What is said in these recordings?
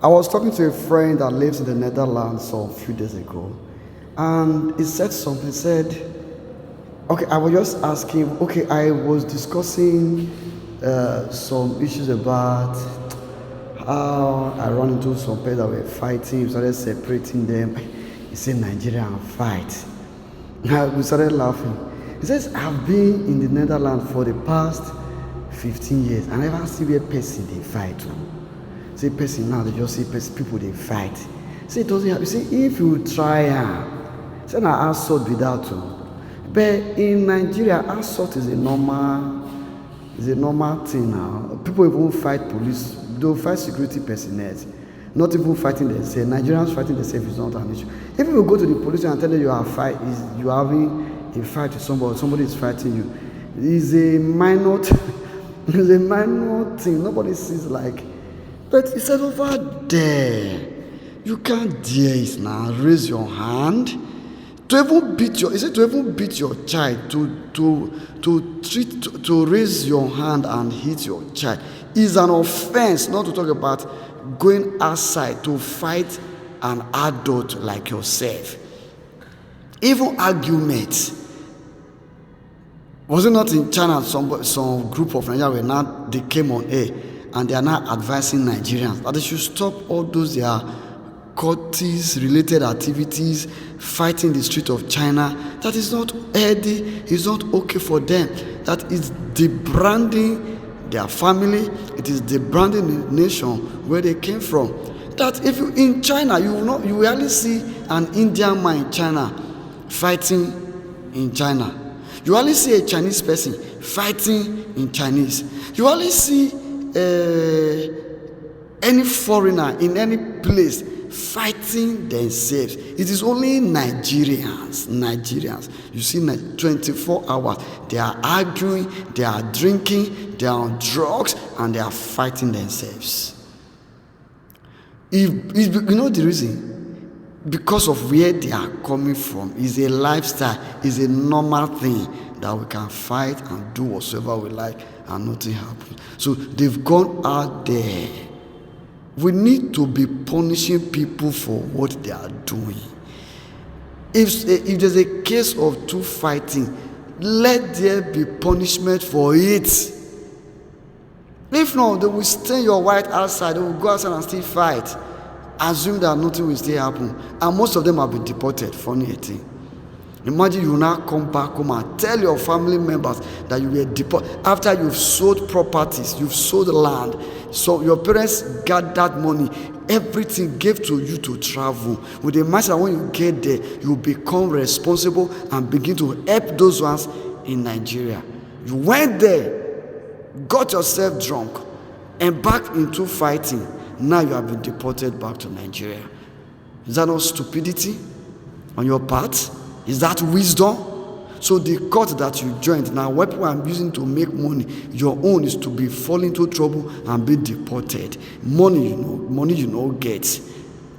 I was talking to a friend that lives in the Netherlands a few days ago, and he said something. He said, okay, I was just asking, okay, I was discussing some issues about how I ran into some people that were fighting. We started separating them. He said, Nigeria and fight. We started laughing. He says, I've been in the Netherlands for the past 15 years, and I never see where person they fight. Say person now, they just see people they fight. Say it doesn't happen. You see, if you try, say now assault without too. But in Nigeria, assault is a normal thing now. People even fight police, they'll fight security personnel. Not even fighting themselves. Nigerians fighting themselves is not an issue. If you go to the police and tell them you are having a fight with somebody is fighting you, it's a minor it's a minor thing. Nobody sees like. But he said over there, you can't dare it now. Raise your hand. To even beat your child, to raise your hand and hit your child is an offense. Not to talk about going outside to fight an adult like yourself. Even arguments. Was it not in China some group of Nigerians they came on air and they are now advising Nigerians that they should stop all those their cultist related activities, fighting the street of China? That is not healthy, it's not okay for them. That is debranding their family, it is debranding the nation where they came from. That if you in China, you rarely see an Indian man in China fighting in China. You only see a Chinese person fighting in Chinese. You only see any foreigner in any place fighting themselves. It is only Nigerians. You see 24 hours. They are arguing, they are drinking, they are on drugs, and they are fighting themselves. If you know the reason? Because of where they are coming from, is a lifestyle, is a normal thing that we can fight and do whatsoever we like and nothing happens. So they've gone out there. We need to be punishing people for what they are doing. If there's a case of two fighting, let there be punishment for it. If not, they will stay your white outside, they will go outside and still fight. Assume that nothing will still happen, and most of them have been deported. Funny thing. Imagine you now come back home and tell your family members that you were deported after you've sold properties, you've sold land, so your parents got that money, everything gave to you to travel with the mindset that when you get there you become responsible and begin to help those ones in Nigeria. You went there, got yourself drunk, and back into fighting. Now you have been deported back to Nigeria. Is that not stupidity on your part? Is that wisdom? So the court that you joined, now what people are using to make money, your own is to be falling into trouble and be deported. Money you know get.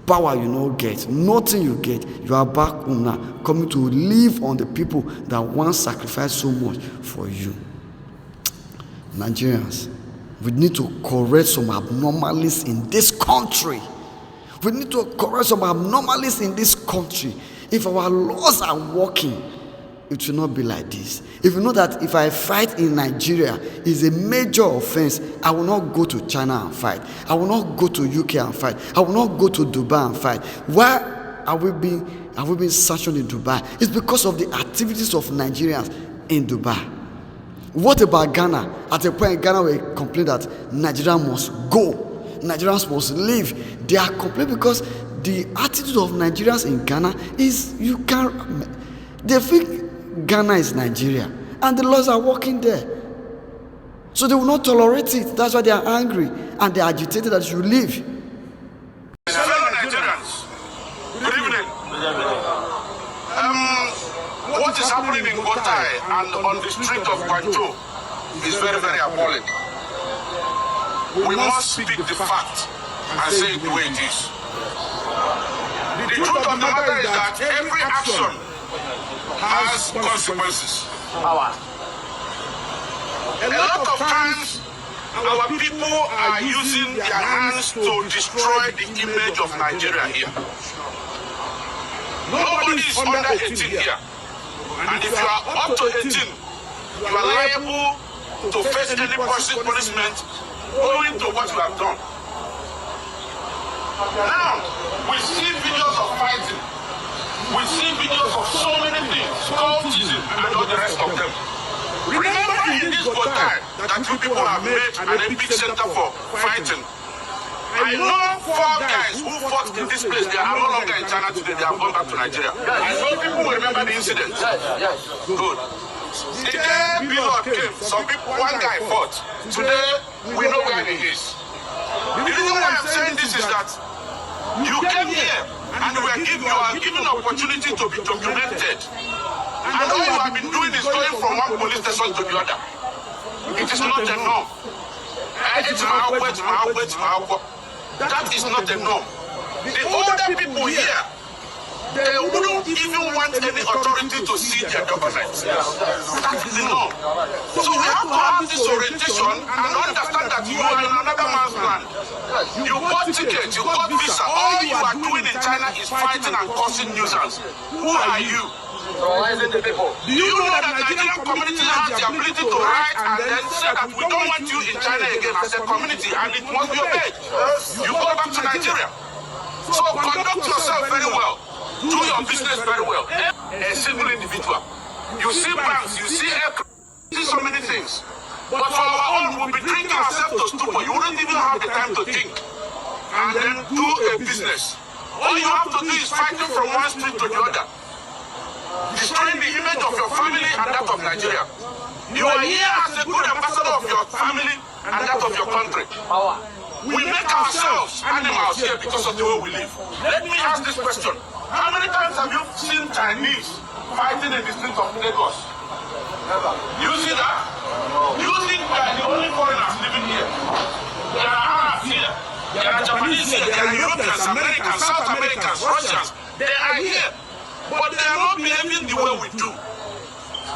Power you know get. Nothing you get. You are back home now, coming to live on the people that once sacrificed so much for you. Nigerians, we need to correct some abnormalities in this country. We need to correct some abnormalities in this country. If our laws are working, it should not be like this. If you know that if I fight in Nigeria is a major offense, I will not go to China and fight. I will not go to UK and fight. I will not go to Dubai and fight. Why are we being sanctioned in Dubai? It's because of the activities of Nigerians in Dubai. What about Ghana? At a point, Ghana will complain that Nigeria must go. Nigerians must leave. They are complaining because the attitude of Nigerians in Ghana is they think Ghana is Nigeria and the laws are working there. So they will not tolerate it. That's why they are angry and they are agitated that you leave. Fellow Nigerians, good evening. What is happening in Gotai and on the street of Guangzhou is very, very appalling. We must speak the fact and say it the way it is. The truth of the matter is that every action has consequences. A lot of times, our people are using their hands to destroy the image of Nigeria here. Nobody is under 18 here. And if you are up to 18, you are liable to face any punishment owing to what you have done. Now, we see videos of fighting. We see videos of so many things, cultism and all the rest of them. Remember in this time that you people have made an epic center for fighting. I know 4 guys who fought in this place. They are no longer in China today. They have gone back to Nigeria. I know people will remember the incident. Good. The day Bilod came, one guy fought. Today, we know where he is. The reason why I'm saying this is that you came here and you are given opportunity to be documented. And all you have been doing is going from one police station to the other. It is not a norm. That is not a norm. The older people here, they wouldn't even want any authority to see their government. That is the norm. So we have to have this orientation and understand that you are in another man's land. You got tickets, you got visa. All you are doing in China is fighting and causing nuisance. Who are you? Do you know that Nigerian community has the ability to write and then say that we don't want you in China again as a community and it must be obeyed? You go back to Nigeria. So conduct yourself very well. Do your business very well. A single individual. You see banks, you see aircraft, you see so many things. But for our own, we'll be drinking ourselves to stupor. You wouldn't even have the time to think and then do a business. All you have to do is fighting from one street to the other. Destroying the image of your family and that of Nigeria. You are here as a good ambassador of your family and that of your country. We make ourselves animals here because of the way we live. Let me ask this question. How many times have you seen Chinese fighting in the streets of Lagos? Never. You see that? You think we are the only foreigners living here? There are Arabs here. There are Japanese here. There are Europeans, Americans, South Americans, Russians. They are here. But they are not behaving the way we do.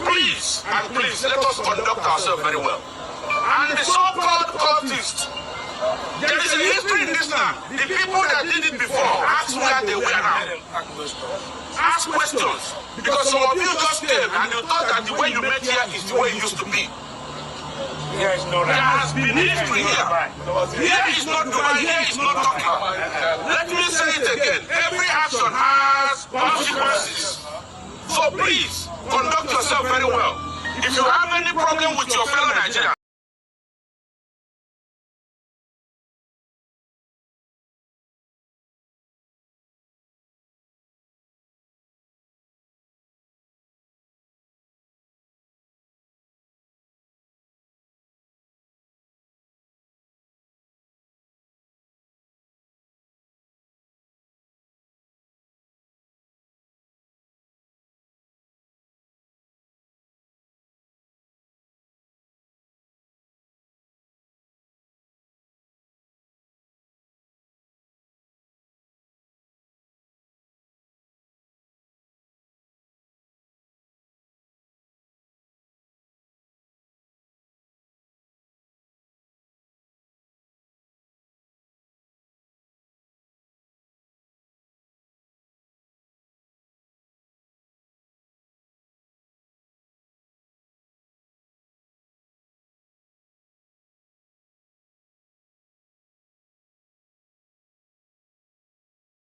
Please, and please, let us conduct ourselves very well. And the so-called cultists, there is a history in this land. The people that did it before, ask where they were now. Ask questions. Because some of you just came and you thought that the way you met here is the way it used to be. There has been history here. Here is not Dubai, here is not Turkey. Let me say it again. Every action has consequences. So please, conduct yourself very well. If you have any problem with your fellow Nigerians,